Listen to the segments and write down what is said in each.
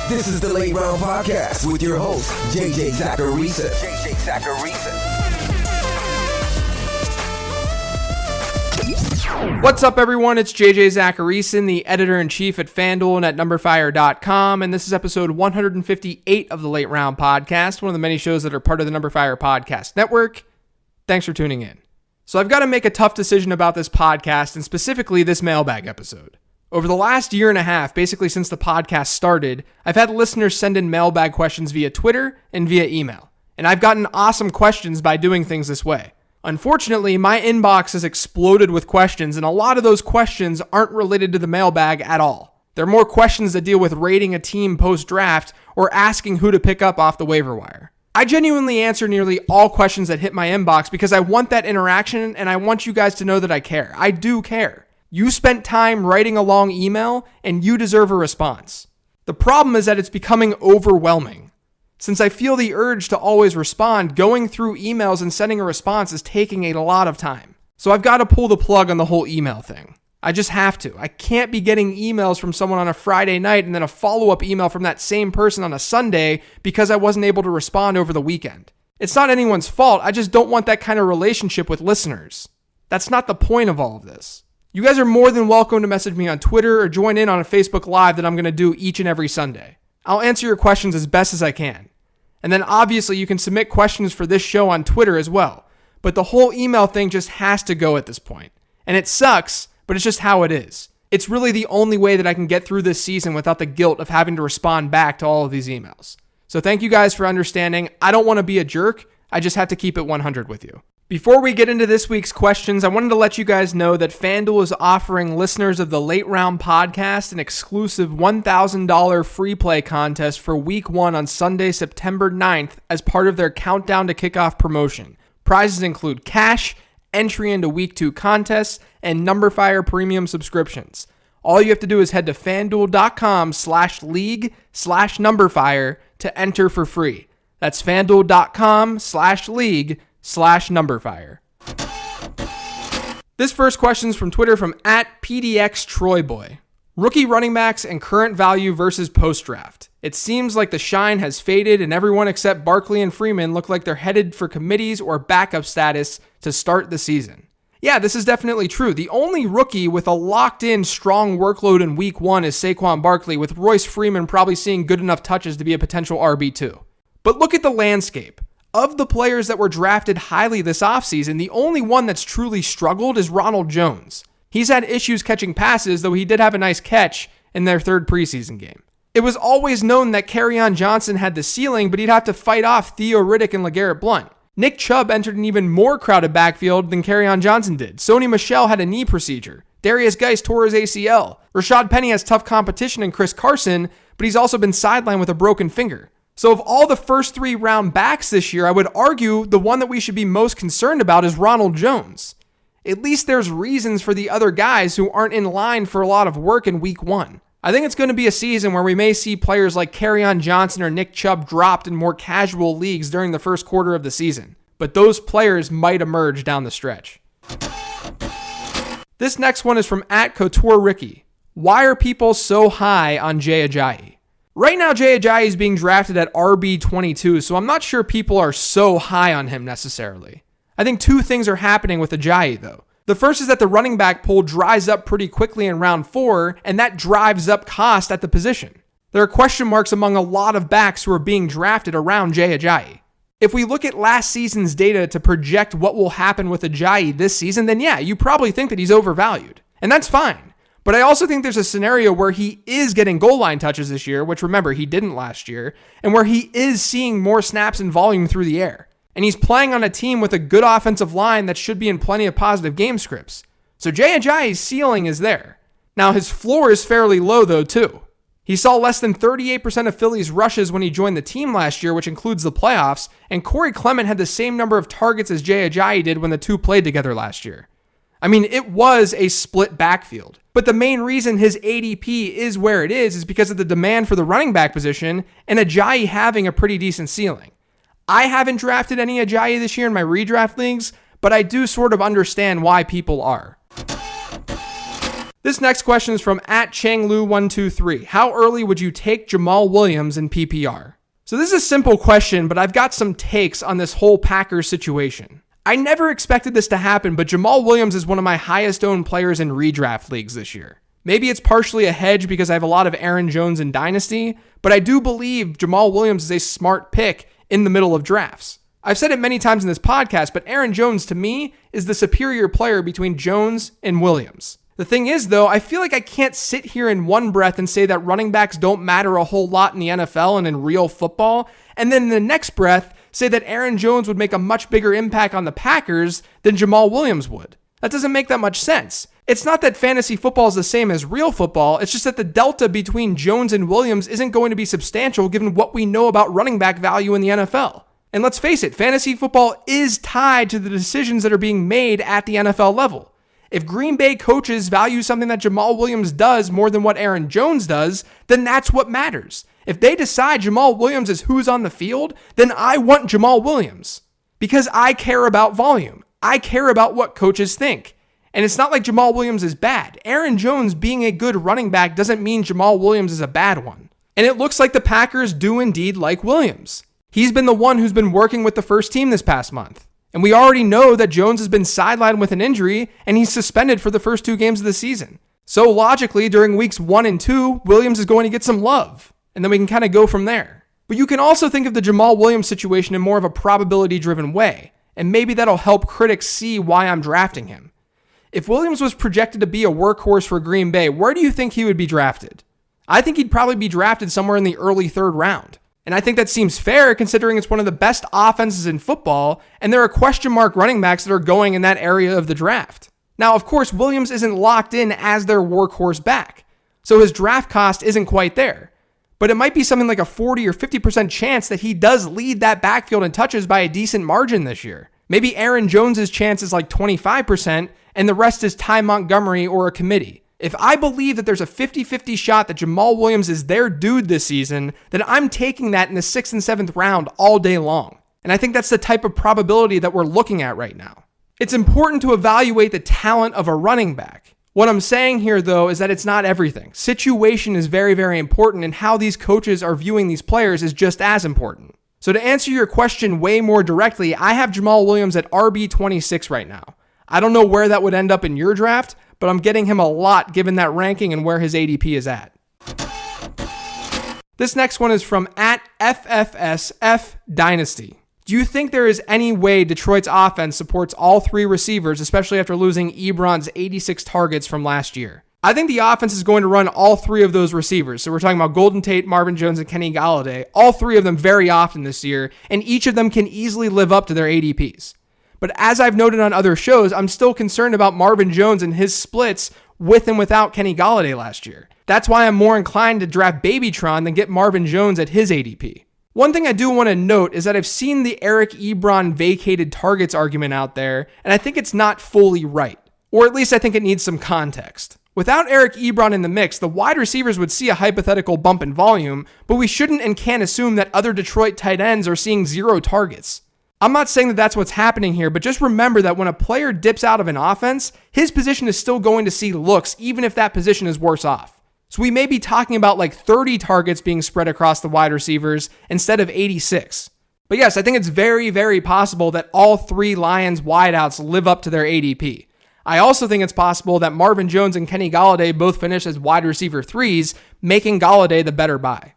This is the Late Round Podcast with your host, Jay Ajayi. What's up, everyone? It's Jay Ajayi, the editor-in-chief at FanDuel and at NumberFire.com, and this is episode 158 of the Late Round Podcast, one of the many shows that are part of the NumberFire Podcast Network. Thanks for tuning in. So I've got to make a tough decision about this podcast, and specifically this mailbag episode. Over the last year and a half, basically since the podcast started, I've had listeners send in mailbag questions via Twitter and via email, and I've gotten awesome questions by doing things this way. Unfortunately, my inbox has exploded with questions, and a lot of those questions aren't related to the mailbag at all. They're more questions that deal with rating a team post-draft or asking who to pick up off the waiver wire. I genuinely answer nearly all questions that hit my inbox because I want that interaction, and I want you guys to know that I care. I do care. You spent time writing a long email, and you deserve a response. The problem is that it's becoming overwhelming. Since I feel the urge to always respond, going through emails and sending a response is taking a lot of time. So I've got to pull the plug on the whole email thing. I just have to. I can't be getting emails from someone on a Friday night and then a follow-up email from that same person on a Sunday because I wasn't able to respond over the weekend. It's not anyone's fault. I just don't want that kind of relationship with listeners. That's not the point of all of this. You guys are more than welcome to message me on Twitter or join in on a Facebook Live that I'm going to do each and every Sunday. I'll answer your questions as best as I can. And then obviously you can submit questions for this show on Twitter as well. But the whole email thing just has to go at this point. And it sucks, but it's just how it is. It's really the only way that I can get through this season without the guilt of having to respond back to all of these emails. So thank you guys for understanding. I don't want to be a jerk. I just have to keep it 100 with you. Before we get into this week's questions, I wanted to let you guys know that FanDuel is offering listeners of the Late Round Podcast an exclusive $1,000 free play contest for Week 1 on Sunday, September 9th as part of their Countdown to Kickoff promotion. Prizes include cash, entry into Week 2 contests, and NumberFire premium subscriptions. All you have to do is head to FanDuel.com/league/NumberFire to enter for free. That's FanDuel.com/league/NumberFire. This first question is from Twitter from @PDXTroyBoy. Rookie running backs and current value versus post-draft. It seems like the shine has faded and everyone except Barkley and Freeman look like they're headed for committees or backup status to start the season. Yeah, this is definitely true. The only rookie with a locked-in strong workload in Week 1 is Saquon Barkley, with Royce Freeman probably seeing good enough touches to be a potential RB2. But look at the landscape. Of the players that were drafted highly this offseason, the only one that's truly struggled is Ronald Jones. He's had issues catching passes, though he did have a nice catch in their third preseason game. It was always known that Kerryon Johnson had the ceiling, but he'd have to fight off Theo Riddick and LeGarrette Blount. Nick Chubb entered an even more crowded backfield than Kerryon Johnson did. Sony Michel had a knee procedure. Darius Geis tore his ACL. Rashad Penny has tough competition in Chris Carson, but he's also been sidelined with a broken finger. So of all the first 3 round backs this year, I would argue the one that we should be most concerned about is Ronald Jones. At least there's reasons for the other guys who aren't in line for a lot of work in Week 1. I think it's going to be a season where we may see players like Kerryon Johnson or Nick Chubb dropped in more casual leagues during the first quarter of the season. But those players might emerge down the stretch. This next one is from @CoutureRicky. Why are people so high on Jay Ajayi? Right now, Jay Ajayi is being drafted at RB22, so I'm not sure people are so high on him necessarily. I think 2 things are happening with Ajayi, though. The first is that the running back pool dries up pretty quickly in round 4, and that drives up cost at the position. There are question marks among a lot of backs who are being drafted around Jay Ajayi. If we look at last season's data to project what will happen with Ajayi this season, then yeah, you probably think that he's overvalued. And that's fine. But I also think there's a scenario where he is getting goal line touches this year, which remember, he didn't last year, and where he is seeing more snaps and volume through the air. And he's playing on a team with a good offensive line that should be in plenty of positive game scripts. So Jay Ajayi's ceiling is there. Now his floor is fairly low though too. He saw less than 38% of Philly's rushes when he joined the team last year, which includes the playoffs, and Corey Clement had the same number of targets as Jay Ajayi did when the two played together last year. I mean, it was a split backfield. But the main reason his ADP is where it is because of the demand for the running back position and Ajayi having a pretty decent ceiling. I haven't drafted any Ajayi this year in my redraft leagues, but I do sort of understand why people are. This next question is from @Changlu123. How early would you take Jamaal Williams in PPR? So this is a simple question, but I've got some takes on this whole Packers situation. I never expected this to happen, but Jamaal Williams is one of my highest owned players in redraft leagues this year. Maybe it's partially a hedge because I have a lot of Aaron Jones in Dynasty, but I do believe Jamaal Williams is a smart pick in the middle of drafts. I've said it many times in this podcast, but Aaron Jones to me is the superior player between Jones and Williams. The thing is, though, I feel like I can't sit here in one breath and say that running backs don't matter a whole lot in the NFL and in real football, and then in the next breath say that Aaron Jones would make a much bigger impact on the Packers than Jamaal Williams would. That doesn't make that much sense. It's not that fantasy football is the same as real football, it's just that the delta between Jones and Williams isn't going to be substantial given what we know about running back value in the NFL. And let's face it, fantasy football is tied to the decisions that are being made at the NFL level. If Green Bay coaches value something that Jamaal Williams does more than what Aaron Jones does, then that's what matters. If they decide Jamaal Williams is who's on the field, then I want Jamaal Williams. Because I care about volume. I care about what coaches think. And it's not like Jamaal Williams is bad. Aaron Jones being a good running back doesn't mean Jamaal Williams is a bad one. And it looks like the Packers do indeed like Williams. He's been the one who's been working with the first team this past month. And we already know that Jones has been sidelined with an injury and he's suspended for the first 2 games of the season. So logically, during weeks 1 and 2, Williams is going to get some love. And then we can kind of go from there. But you can also think of the Jamaal Williams situation in more of a probability-driven way. And maybe that'll help critics see why I'm drafting him. If Williams was projected to be a workhorse for Green Bay, where do you think he would be drafted? I think he'd probably be drafted somewhere in the early 3rd round. And I think that seems fair considering it's one of the best offenses in football, and there are question mark running backs that are going in that area of the draft. Now, of course, Williams isn't locked in as their workhorse back, so his draft cost isn't quite there. But it might be something like a 40 or 50% chance that he does lead that backfield in touches by a decent margin this year. Maybe Aaron Jones's chance is like 25%, and the rest is Ty Montgomery or a committee. If I believe that there's a 50-50 shot that Jamaal Williams is their dude this season, then I'm taking that in the 6th and 7th round all day long. And I think that's the type of probability that we're looking at right now. It's important to evaluate the talent of a running back. What I'm saying here, though, is that it's not everything. Situation is very, very important, and how these coaches are viewing these players is just as important. So to answer your question way more directly, I have Jamaal Williams at RB26 right now. I don't know where that would end up in your draft, but I'm getting him a lot given that ranking and where his ADP is at. This next one is from @FFSF Dynasty. Do you think there is any way Detroit's offense supports all 3 receivers, especially after losing Ebron's 86 targets from last year? I think the offense is going to run all 3 of those receivers. So we're talking about Golden Tate, Marvin Jones, and Kenny Golladay, all 3 of them very often this year, and each of them can easily live up to their ADPs. But as I've noted on other shows, I'm still concerned about Marvin Jones and his splits with and without Kenny Golladay last year. That's why I'm more inclined to draft Babytron than get Marvin Jones at his ADP. One thing I do want to note is that I've seen the Eric Ebron vacated targets argument out there, and I think it's not fully right. Or at least I think it needs some context. Without Eric Ebron in the mix, the wide receivers would see a hypothetical bump in volume, but we shouldn't and can't assume that other Detroit tight ends are seeing 0 targets. I'm not saying that that's what's happening here, but just remember that when a player dips out of an offense, his position is still going to see looks, even if that position is worse off. So we may be talking about like 30 targets being spread across the wide receivers instead of 86. But yes, I think it's very, very possible that all 3 Lions wideouts live up to their ADP. I also think it's possible that Marvin Jones and Kenny Golladay both finish as wide receiver 3s, making Golladay the better buy.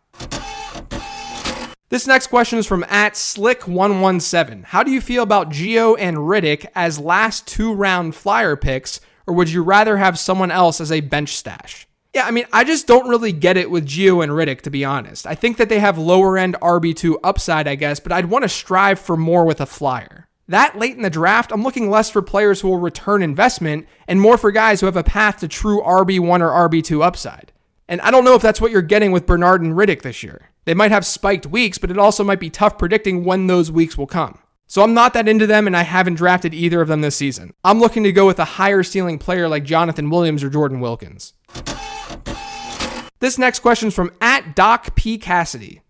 This next question is from @Slick117. How do you feel about Gio and Riddick as last 2-round flyer picks, or would you rather have someone else as a bench stash? Yeah, I mean, I just don't really get it with Gio and Riddick, to be honest. I think that they have lower end RB2 upside, I guess, but I'd want to strive for more with a flyer. That late in the draft, I'm looking less for players who will return investment and more for guys who have a path to true RB1 or RB2 upside. And I don't know if that's what you're getting with Bernard and Riddick this year. They might have spiked weeks, but it also might be tough predicting when those weeks will come. So I'm not that into them, and I haven't drafted either of them this season. I'm looking to go with a higher ceiling player like Jonathan Williams or Jordan Wilkins. This next question is from @DocPCassidy.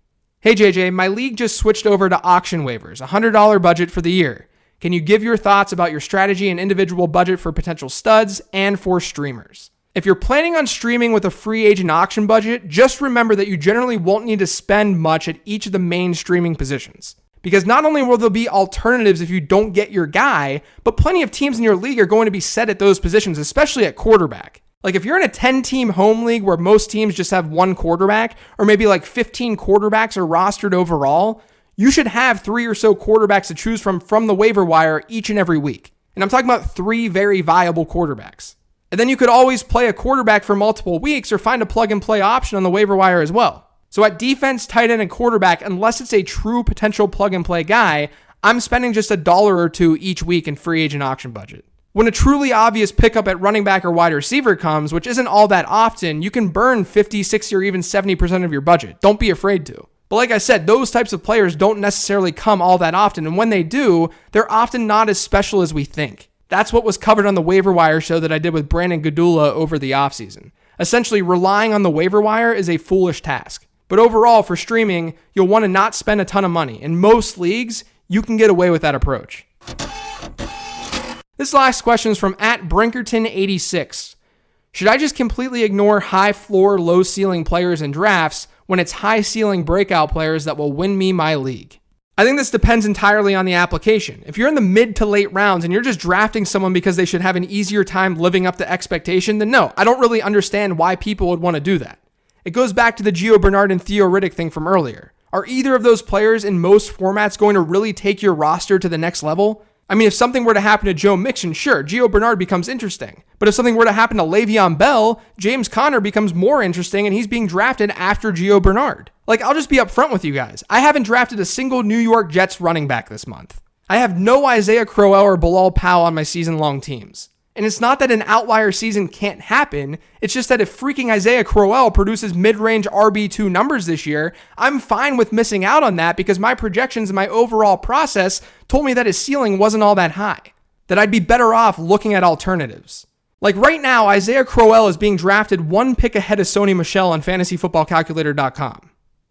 Hey JJ, my league just switched over to auction waivers, $100 budget for the year. Can you give your thoughts about your strategy and individual budget for potential studs and for streamers? If you're planning on streaming with a free agent auction budget, just remember that you generally won't need to spend much at each of the main streaming positions. Because not only will there be alternatives if you don't get your guy, but plenty of teams in your league are going to be set at those positions, especially at quarterback. Like if you're in a 10-team home league where most teams just have one quarterback, or maybe like 15 quarterbacks are rostered overall, you should have 3 or so quarterbacks to choose from the waiver wire each and every week. And I'm talking about 3 very viable quarterbacks. And then you could always play a quarterback for multiple weeks or find a plug-and-play option on the waiver wire as well. So at defense, tight end, and quarterback, unless it's a true potential plug-and-play guy, I'm spending just $1 or $2 each week in free agent auction budget. When a truly obvious pickup at running back or wide receiver comes, which isn't all that often, you can burn 50, 60, or even 70% of your budget. Don't be afraid to. But like I said, those types of players don't necessarily come all that often, and when they do, they're often not as special as we think. That's what was covered on the waiver wire show that I did with Brandon Gadula over the offseason. Essentially, relying on the waiver wire is a foolish task. But overall, for streaming, you'll want to not spend a ton of money. In most leagues, you can get away with that approach. This last question is from @Brinkerton86. Should I just completely ignore high floor, low ceiling players in drafts when it's high ceiling breakout players that will win me my league? I think this depends entirely on the application. If you're in the mid to late rounds and you're just drafting someone because they should have an easier time living up to expectation, then no, I don't really understand why people would want to do that. It goes back to the Gio Bernard and Theo Riddick thing from earlier. Are either of those players in most formats going to really take your roster to the next level? I mean, if something were to happen to Joe Mixon, sure, Gio Bernard becomes interesting. But if something were to happen to Le'Veon Bell, James Conner becomes more interesting and he's being drafted after Gio Bernard. Like, I'll just be upfront with you guys. I haven't drafted a single New York Jets running back this month. I have no Isaiah Crowell or Bilal Powell on my season-long teams. And it's not that an outlier season can't happen. It's just that if freaking Isaiah Crowell produces mid-range RB2 numbers this year, I'm fine with missing out on that because my projections and my overall process told me that his ceiling wasn't all that high, that I'd be better off looking at alternatives. Like right now, Isaiah Crowell is being drafted 1 pick ahead of Sony Michel on fantasyfootballcalculator.com.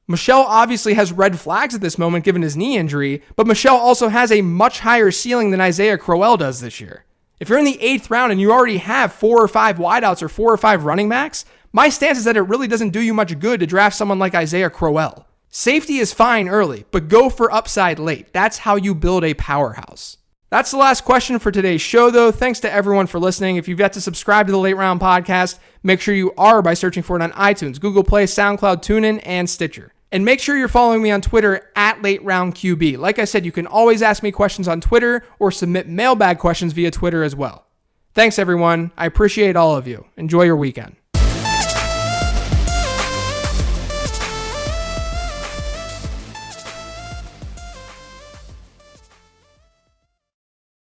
Michel obviously has red flags at this moment given his knee injury, but Michel also has a much higher ceiling than Isaiah Crowell does this year. If you're in the 8th round and you already have 4 or 5 wideouts or 4 or 5 running backs, my stance is that it really doesn't do you much good to draft someone like Isaiah Crowell. Safety is fine early, but go for upside late. That's how you build a powerhouse. That's the last question for today's show, though. Thanks to everyone for listening. If you've yet to subscribe to the Late Round Podcast, make sure you are by searching for it on iTunes, Google Play, SoundCloud, TuneIn, and Stitcher. And make sure you're following me on Twitter @LateRoundQB. Like I said, you can always ask me questions on Twitter or submit mailbag questions via Twitter as well. Thanks, everyone. I appreciate all of you. Enjoy your weekend.